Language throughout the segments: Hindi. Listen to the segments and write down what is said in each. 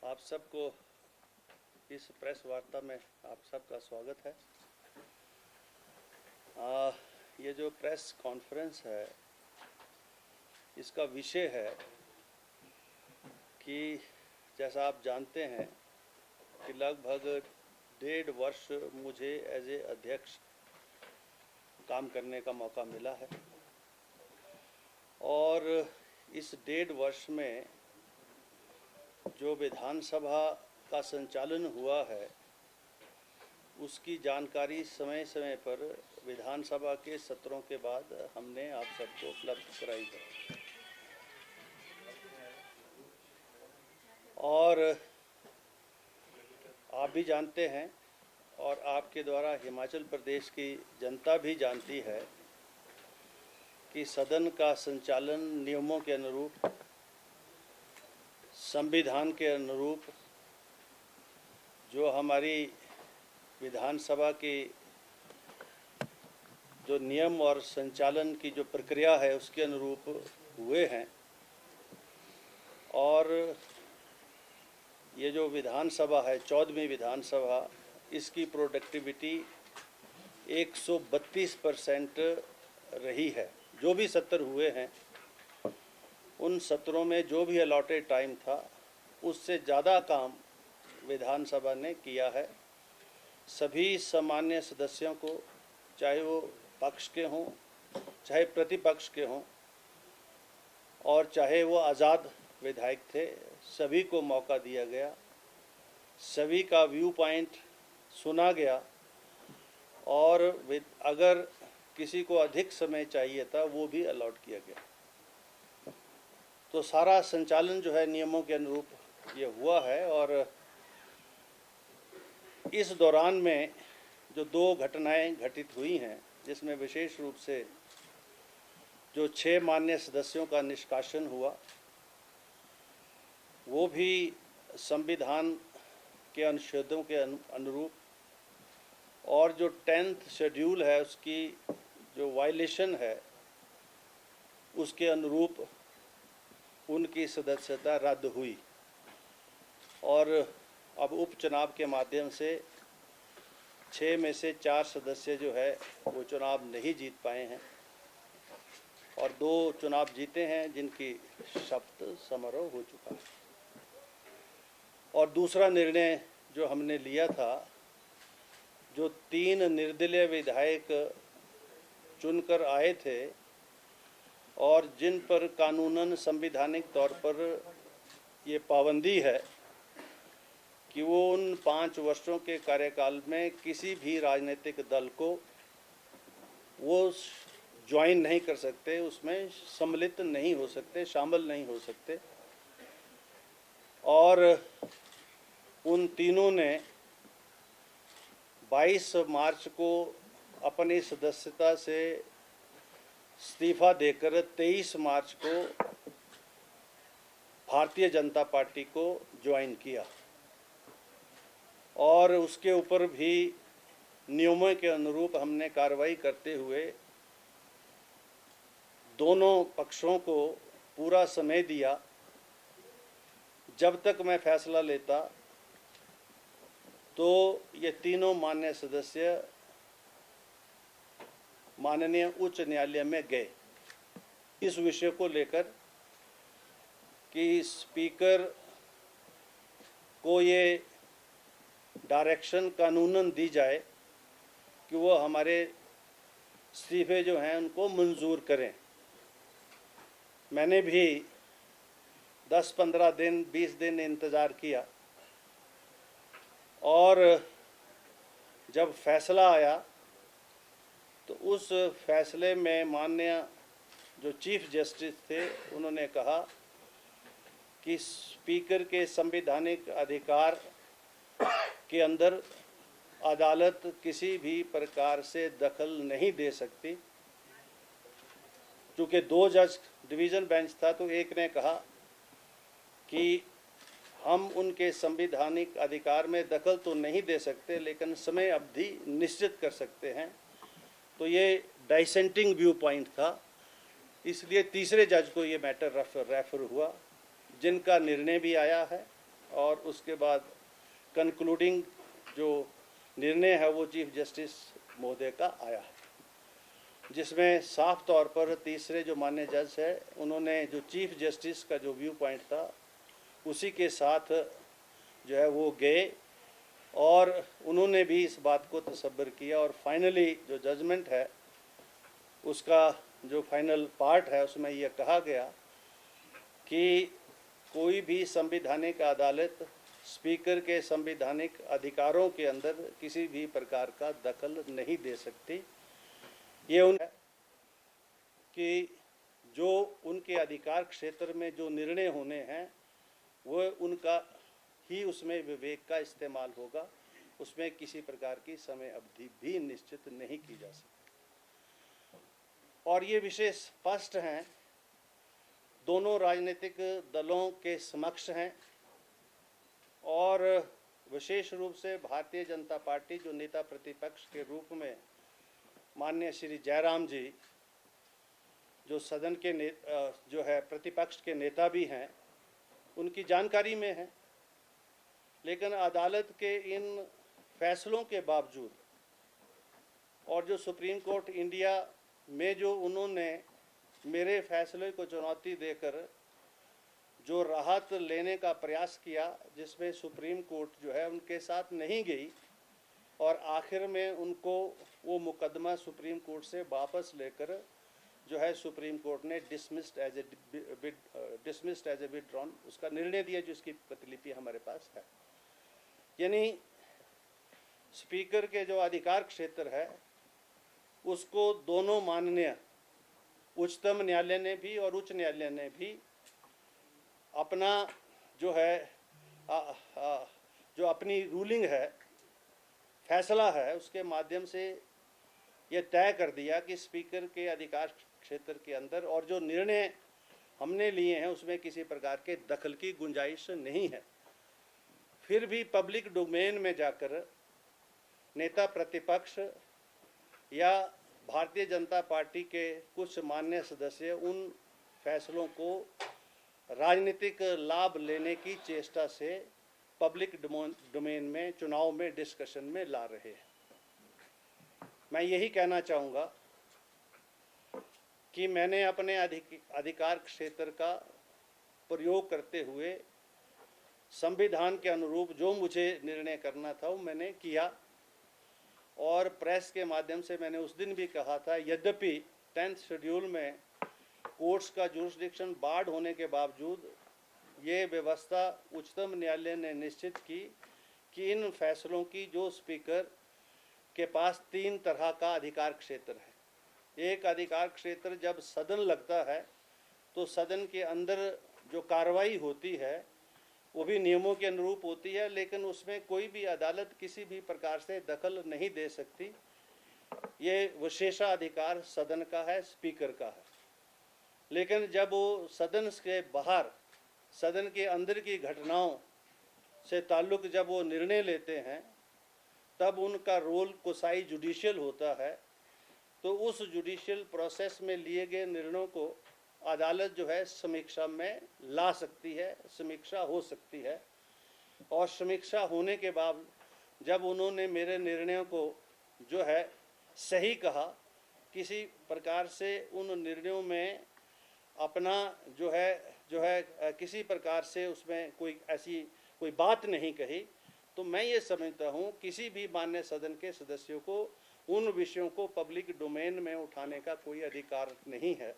आप सबको इस प्रेस वार्ता में आप सबका स्वागत है। ये जो प्रेस कॉन्फ्रेंस है इसका विषय है कि जैसा आप जानते हैं कि लगभग 1.5 वर्ष मुझे एज ए अध्यक्ष काम करने का मौका मिला है और इस 1.5 वर्ष में जो विधानसभा का संचालन हुआ है उसकी जानकारी समय समय पर विधानसभा के सत्रों के बाद हमने आप सबको उपलब्ध कराई है। और आप भी जानते हैं और आपके द्वारा हिमाचल प्रदेश की जनता भी जानती है कि सदन का संचालन नियमों के अनुरूप, संविधान के अनुरूप, जो हमारी विधानसभा की जो नियम और संचालन की जो प्रक्रिया है उसके अनुरूप हुए हैं। और ये जो विधानसभा है 14वीं विधानसभा, इसकी प्रोडक्टिविटी 132% रही है। जो भी सत्र हुए हैं उन सत्रों में जो भी अलॉटेड टाइम था उससे ज़्यादा काम विधानसभा ने किया है। सभी सामान्य सदस्यों को, चाहे वो पक्ष के हों चाहे प्रतिपक्ष के हों और चाहे वो आज़ाद विधायक थे, सभी को मौका दिया गया, सभी का व्यू पॉइंट सुना गया और अगर किसी को अधिक समय चाहिए था वो भी अलॉट किया गया। तो सारा संचालन जो है नियमों के अनुरूप ये हुआ है। और इस दौरान में जो 2 घटनाएं घटित हुई हैं जिसमें विशेष रूप से जो 6 माननीय सदस्यों का निष्कासन हुआ वो भी संविधान के अनुच्छेदों के अनुरूप, और जो 10th शेड्यूल है उसकी जो वायलेशन है उसके अनुरूप उनकी सदस्यता रद्द हुई। और अब उपचुनाव के माध्यम से 6 में से 4 सदस्य जो है वो चुनाव नहीं जीत पाए हैं और 2 चुनाव जीते हैं जिनकी शपथ समारोह हो चुका है। और दूसरा निर्णय जो हमने लिया था, जो 3 निर्दलीय विधायक चुनकर आए थे और जिन पर कानूनन संवैधानिक तौर पर ये पाबंदी है कि वो उन 5 वर्षों के कार्यकाल में किसी भी राजनीतिक दल को वो ज्वाइन नहीं कर सकते, उसमें सम्मिलित नहीं हो सकते, शामिल नहीं हो सकते। और उन तीनों ने 22 मार्च को अपनी सदस्यता से इस्तीफा देकर 23 मार्च को भारतीय जनता पार्टी को ज्वाइन किया। और उसके ऊपर भी नियमों के अनुरूप हमने कार्रवाई करते हुए दोनों पक्षों को पूरा समय दिया। जब तक मैं फैसला लेता तो ये तीनों माननीय सदस्य माननीय उच्च न्यायालय में गए इस विषय को लेकर कि स्पीकर को ये डायरेक्शन कानूनन दी जाए कि वो हमारे इस्तीफे जो हैं उनको मंजूर करें। मैंने भी 10-15 दिन 20 दिन इंतज़ार किया और जब फैसला आया तो उस फैसले में माननीय जो चीफ जस्टिस थे उन्होंने कहा कि स्पीकर के संवैधानिक अधिकार के अंदर अदालत किसी भी प्रकार से दखल नहीं दे सकती। चूँकि 2 जज डिवीज़न बेंच था तो एक ने कहा कि हम उनके संवैधानिक अधिकार में दखल तो नहीं दे सकते लेकिन समय अवधि निश्चित कर सकते हैं। तो ये डाइसेंटिंग व्यू पॉइंट था, इसलिए तीसरे जज को ये मैटर रेफर हुआ जिनका निर्णय भी आया है और उसके बाद कंक्लूडिंग जो निर्णय है वो चीफ जस्टिस महोदय का आया है, जिसमें साफ तौर पर तीसरे जो माननीय जज है उन्होंने जो चीफ जस्टिस का जो व्यू पॉइंट था उसी के साथ जो है वो गए और उन्होंने भी इस बात को तसव्वुर किया और फाइनली जो जजमेंट है उसका जो फाइनल पार्ट है उसमें यह कहा गया कि कोई भी संवैधानिक अदालत स्पीकर के संवैधानिक अधिकारों के अंदर किसी भी प्रकार का दखल नहीं दे सकती। ये उन कि जो उनके अधिकार क्षेत्र में जो निर्णय होने हैं वो उनका ही उसमें विवेक का इस्तेमाल होगा, उसमें किसी प्रकार की समय अवधि भी निश्चित नहीं की जा सकती। और ये विषय स्पष्ट हैं, दोनों राजनीतिक दलों के समक्ष हैं और विशेष रूप से भारतीय जनता पार्टी जो नेता प्रतिपक्ष के रूप में माननीय श्री जयराम जी जो सदन के जो है प्रतिपक्ष के नेता भी हैं, उनकी जानकारी में है। लेकिन अदालत के इन फैसलों के बावजूद और जो सुप्रीम कोर्ट इंडिया में जो उन्होंने मेरे फैसले को चुनौती देकर जो राहत लेने का प्रयास किया, जिसमें सुप्रीम कोर्ट जो है उनके साथ नहीं गई और आखिर में उनको वो मुकदमा सुप्रीम कोर्ट से वापस लेकर जो है सुप्रीम कोर्ट ने डिसमिस्ड एज ए विड्रॉन उसका निर्णय दिया, जिसकी प्रतिलिपि हमारे पास है। यानी स्पीकर के जो अधिकार क्षेत्र है उसको दोनों माननीय उच्चतम न्यायालय ने भी और उच्च न्यायालय ने भी अपना जो है जो अपनी रूलिंग है, फैसला है, उसके माध्यम से ये तय कर दिया कि स्पीकर के अधिकार क्षेत्र के अंदर और जो निर्णय हमने लिए हैं उसमें किसी प्रकार के दखल की गुंजाइश नहीं है। फिर भी पब्लिक डोमेन में जाकर नेता प्रतिपक्ष या भारतीय जनता पार्टी के कुछ मान्य सदस्य उन फैसलों को राजनीतिक लाभ लेने की चेष्टा से पब्लिक डोमेन में चुनाव में डिस्कशन में ला रहे हैं। मैं यही कहना चाहूँगा कि मैंने अपने अधिकार क्षेत्र का प्रयोग करते हुए संविधान के अनुरूप जो मुझे निर्णय करना था वो मैंने किया और प्रेस के माध्यम से मैंने उस दिन भी कहा था, यद्यपि 10th शेड्यूल में कोर्ट्स का जुरिस्डिक्शन बार्ड होने के बावजूद ये व्यवस्था उच्चतम न्यायालय ने निश्चित की कि इन फैसलों की जो स्पीकर के पास 3 तरह का अधिकार क्षेत्र है। एक अधिकार क्षेत्र जब सदन लगता है तो सदन के अंदर जो कार्रवाई होती है वो भी नियमों के अनुरूप होती है, लेकिन उसमें कोई भी अदालत किसी भी प्रकार से दखल नहीं दे सकती। ये विशेषाधिकार सदन का है, स्पीकर का है। लेकिन जब वो सदन के बाहर सदन के अंदर की घटनाओं से ताल्लुक़ जब वो निर्णय लेते हैं तब उनका रोल कोसाई जुडिशियल होता है। तो उस जुडिशियल प्रोसेस में लिए गए निर्णयों को अदालत जो है समीक्षा में ला सकती है, समीक्षा हो सकती है। और समीक्षा होने के बाद जब उन्होंने मेरे निर्णयों को जो है सही कहा, किसी प्रकार से उन निर्णयों में अपना जो है किसी प्रकार से उसमें कोई ऐसी कोई बात नहीं कही, तो मैं ये समझता हूँ किसी भी मान्य सदन के सदस्यों को उन विषयों को पब्लिक डोमेन में उठाने का कोई अधिकार नहीं है।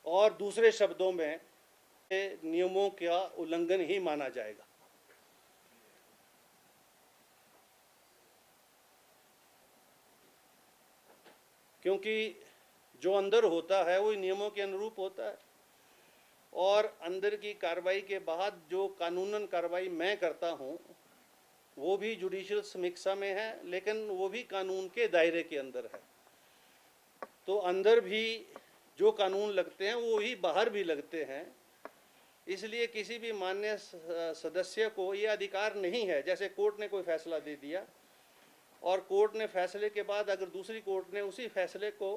और दूसरे शब्दों में नियमों का उल्लंघन ही माना जाएगा। क्योंकि जो अंदर होता है वो नियमों के अनुरूप होता है और अंदर की कार्रवाई के बाद जो कानूनन कार्रवाई मैं करता हूँ वो भी जुडिशियल समीक्षा में है, लेकिन वो भी कानून के दायरे के अंदर है। तो अंदर भी जो कानून लगते हैं वो ही बाहर भी लगते हैं। इसलिए किसी भी मान्य सदस्य को ये अधिकार नहीं है, जैसे कोर्ट ने कोई फैसला दे दिया और कोर्ट ने फैसले के बाद अगर दूसरी कोर्ट ने उसी फैसले को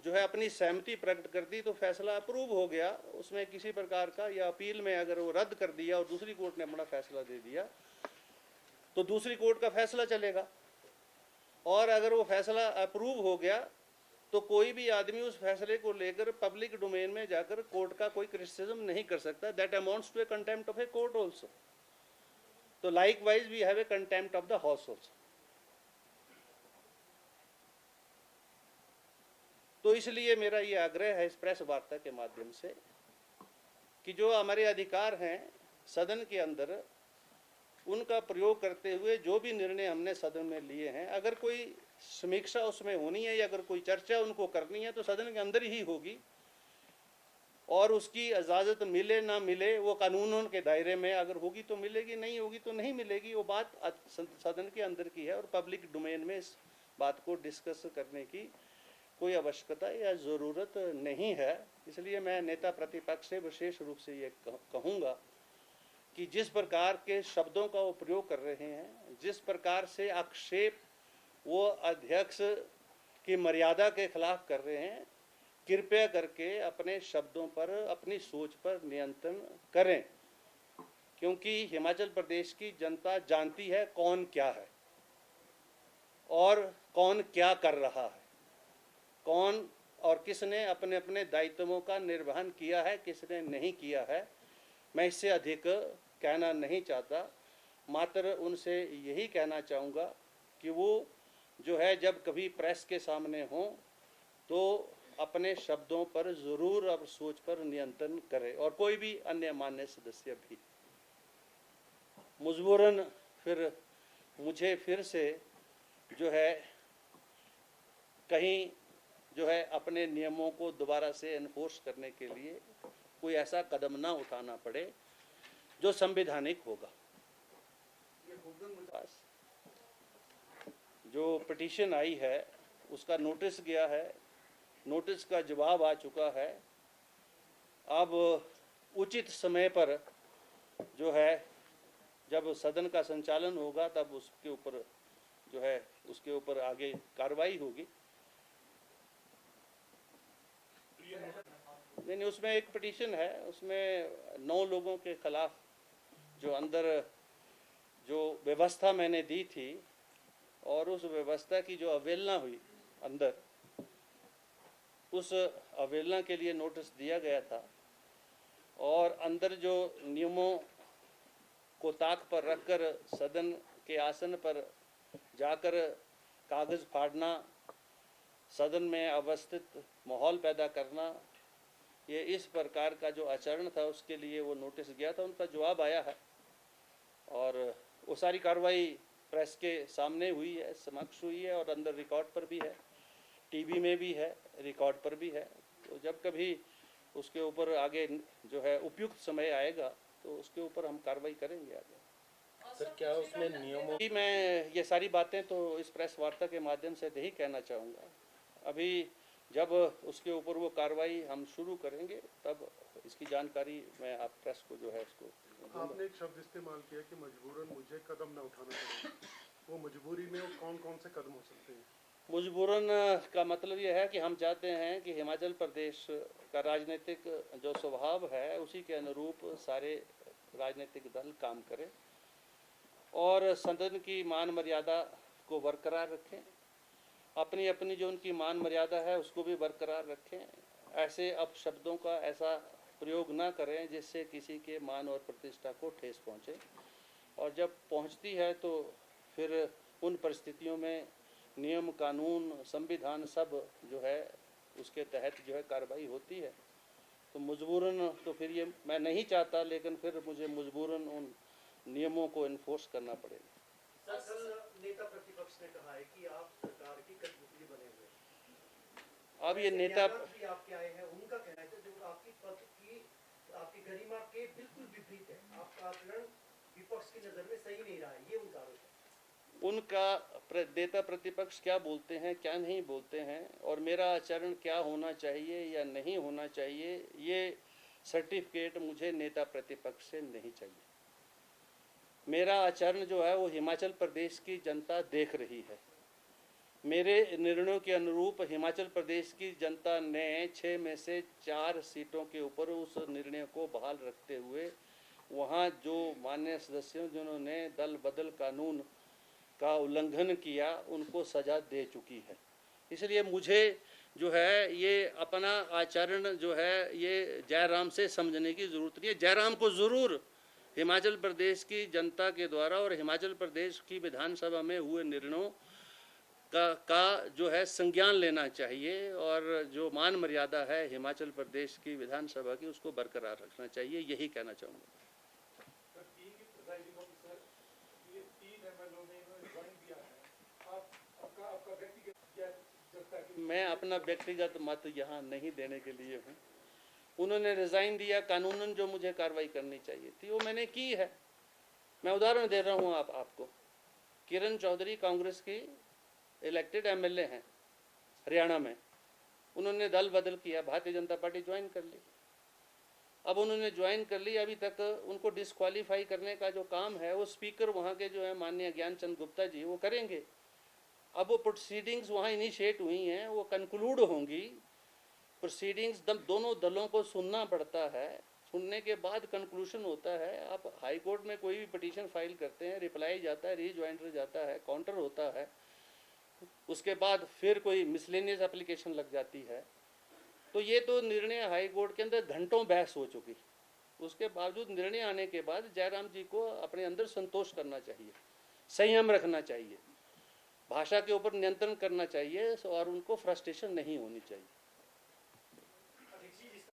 जो है अपनी सहमति प्रकट कर दी तो फैसला अप्रूव हो गया, उसमें किसी प्रकार का, या अपील में अगर वो रद्द कर दिया और दूसरी कोर्ट ने अपना फैसला दे दिया तो दूसरी कोर्ट का फैसला चलेगा। और अगर वो फैसला अप्रूव हो गया तो कोई भी आदमी उस फैसले को लेकर पब्लिक डोमेन में जाकर कोर्ट का कोई क्रिटिसिज्म नहीं कर सकता। That amounts to a contempt of a court also. तो likewise we have a contempt of the house also. तो इसलिए मेरा ये आग्रह है इस प्रेस वार्ता के माध्यम से कि जो हमारे अधिकार हैं सदन के अंदर, उनका प्रयोग करते हुए जो भी निर्णय हमने सदन में लिए हैं, अगर कोई समीक्षा उसमें होनी है या अगर कोई चर्चा उनको करनी है तो सदन के अंदर ही होगी, और उसकी इजाज़त मिले ना मिले वो कानून के दायरे में अगर होगी तो मिलेगी, नहीं होगी तो नहीं मिलेगी। वो बात सदन के अंदर की है और पब्लिक डोमेन में इस बात को डिस्कस करने की कोई आवश्यकता या ज़रूरत नहीं है। इसलिए मैं नेता प्रतिपक्ष से विशेष रूप से ये कहूँगा कि जिस प्रकार के शब्दों का वो प्रयोग कर रहे हैं, जिस प्रकार से आक्षेप वो अध्यक्ष की मर्यादा के खिलाफ कर रहे हैं, कृपया करके अपने शब्दों पर, अपनी सोच पर नियंत्रण करें, क्योंकि हिमाचल प्रदेश की जनता जानती है कौन क्या है और कौन क्या कर रहा है, कौन और किसने अपने अपने दायित्वों का निर्वहन किया है, किसने नहीं किया है। मैं इससे अधिक कहना नहीं चाहता, मात्र उनसे यही कहना चाहूँगा कि वो जो है जब कभी प्रेस के सामने हों तो अपने शब्दों पर ज़रूर और सोच पर नियंत्रण करें, और कोई भी अन्य मान्य सदस्य भी। मजबूरन फिर मुझे फिर से जो है कहीं जो है अपने नियमों को दोबारा से एनफोर्स करने के लिए कोई ऐसा कदम ना उठाना पड़े जो संवैधानिक होगा। जो पिटीशन आई है उसका नोटिस गया है, नोटिस का जवाब आ चुका है। अब उचित समय पर जो है जब सदन का संचालन होगा तब उसके ऊपर जो है उसके ऊपर आगे कार्रवाई होगी। नहीं, उसमें एक पिटीशन है, उसमें 9 लोगों के खिलाफ जो अंदर जो व्यवस्था मैंने दी थी और उस व्यवस्था की जो अवहेलना हुई अंदर, उस अवहेलना के लिए नोटिस दिया गया था। और अंदर जो नियमों को ताक पर रखकर सदन के आसन पर जाकर कागज़ फाड़ना, सदन में अवस्थित माहौल पैदा करना, ये इस प्रकार का जो आचरण था उसके लिए वो नोटिस गया था, उनका जवाब आया है। और वो सारी कार्रवाई प्रेस के सामने हुई है, समक्ष हुई है, और अंदर रिकॉर्ड पर भी है, टीवी में भी है, रिकॉर्ड पर भी है। तो जब कभी उसके ऊपर आगे जो है उपयुक्त समय आएगा तो उसके ऊपर हम कार्रवाई करेंगे आगे। सर, क्या उसमें नियमों की मैं ये सारी बातें तो इस प्रेस वार्ता के माध्यम से यही कहना चाहूँगा। अभी जब उसके ऊपर वो कार्रवाई हम शुरू करेंगे तब इसकी जानकारी मैं आप प्रेस को जो है इसको। आपने एक शब्द इस्तेमाल किया कि मजबूरन मुझे कदम न उठाना पड़े, वो मजबूरी में कौन कौन से कदम हो सकते हैं? मजबूरन का मतलब ये है कि हम चाहते हैं कि हिमाचल प्रदेश का राजनीतिक जो स्वभाव है उसी के अनुरूप सारे राजनीतिक दल काम करें और सदन की मान मर्यादा को बरकरार रखें, अपनी अपनी जो उनकी मान मर्यादा है उसको भी बरकरार रखें। ऐसे अपशब्दों का ऐसा प्रयोग ना करें जिससे किसी के मान और प्रतिष्ठा को ठेस पहुँचे, और जब पहुँचती है तो फिर उन परिस्थितियों में नियम, कानून, संविधान सब जो है उसके तहत जो है कार्रवाई होती है। तो मजबूरन तो फिर ये मैं नहीं चाहता, लेकिन फिर मुझे मजबूरन उन नियमों को इन्फोर्स करना पड़ेगा। कल नेता प्रतिपक्ष ने कहा है कि आप सरकार की कठपुतली बने हुए हैं। अब ये नेता भी आपके आए हैं, उनका कहना है जो आपकी पद की, आपकी गरिमा के बिल्कुल विपरीत है। आपका आचरण विपक्ष की नजर में सही नहीं रहा है, ये उनका आरोप है। उनका नेता प्रतिपक्ष क्या बोलते हैं, क्या नहीं बोलते हैं, और मेरा आचरण क्या होना चाहिए या नहीं होना चाहिए, ये सर्टिफिकेट मुझे नेता प्रतिपक्ष से नहीं चाहिए। मेरा आचरण जो है वो हिमाचल प्रदेश की जनता देख रही है, मेरे निर्णयों के अनुरूप हिमाचल प्रदेश की जनता ने 6 में से 4 सीटों के ऊपर उस निर्णय को बहाल रखते हुए वहाँ जो माननीय सदस्यों जिन्होंने दल बदल कानून का उल्लंघन किया उनको सज़ा दे चुकी है। इसलिए मुझे जो है ये अपना आचरण जो है ये जयराम से समझने की ज़रूरत नहीं है। जयराम को ज़रूर हिमाचल प्रदेश की जनता के द्वारा और हिमाचल प्रदेश की विधानसभा में हुए निर्णयों का जो है संज्ञान लेना चाहिए और जो मान मर्यादा है हिमाचल प्रदेश की विधानसभा की उसको बरकरार रखना चाहिए, यही कहना चाहूँगा। मैं अपना व्यक्तिगत मत यहाँ नहीं देने के लिए हूँ। उन्होंने रिज़ाइन दिया, कानूनन जो मुझे कार्रवाई करनी चाहिए थी वो मैंने की है। मैं उदाहरण दे रहा हूँ आपको। किरण चौधरी कांग्रेस की इलेक्टेड एमएलए हैं हरियाणा में, उन्होंने दल बदल किया, भारतीय जनता पार्टी ज्वाइन कर ली। अब उन्होंने ज्वाइन कर ली, अभी तक उनको डिस्क्वालीफाई करने का जो काम है वो स्पीकर वहाँ के जो है माननीय ज्ञानचंद गुप्ता जी वो करेंगे। अब वो प्रोसीडिंग्स वहाँ इनिशिएट हुई हैं, वो कंक्लूड होंगी। प्रोसीडिंग्स दोनों दलों को सुनना पड़ता है, सुनने के बाद कंक्लूशन होता है। आप हाई कोर्ट में कोई भी पिटीशन फाइल करते हैं, रिप्लाई जाता है, रीज्वाइंटर जाता है, काउंटर होता है, उसके बाद फिर कोई मिसलेनियस एप्लीकेशन लग जाती है। तो ये तो निर्णय हाई कोर्ट के अंदर घंटों बहस हो चुकी। उसके बावजूद निर्णय आने के बाद जयराम जी को अपने अंदर संतोष करना चाहिए, संयम रखना चाहिए, भाषा के ऊपर नियंत्रण करना चाहिए और उनको फ्रस्ट्रेशन नहीं होनी चाहिए।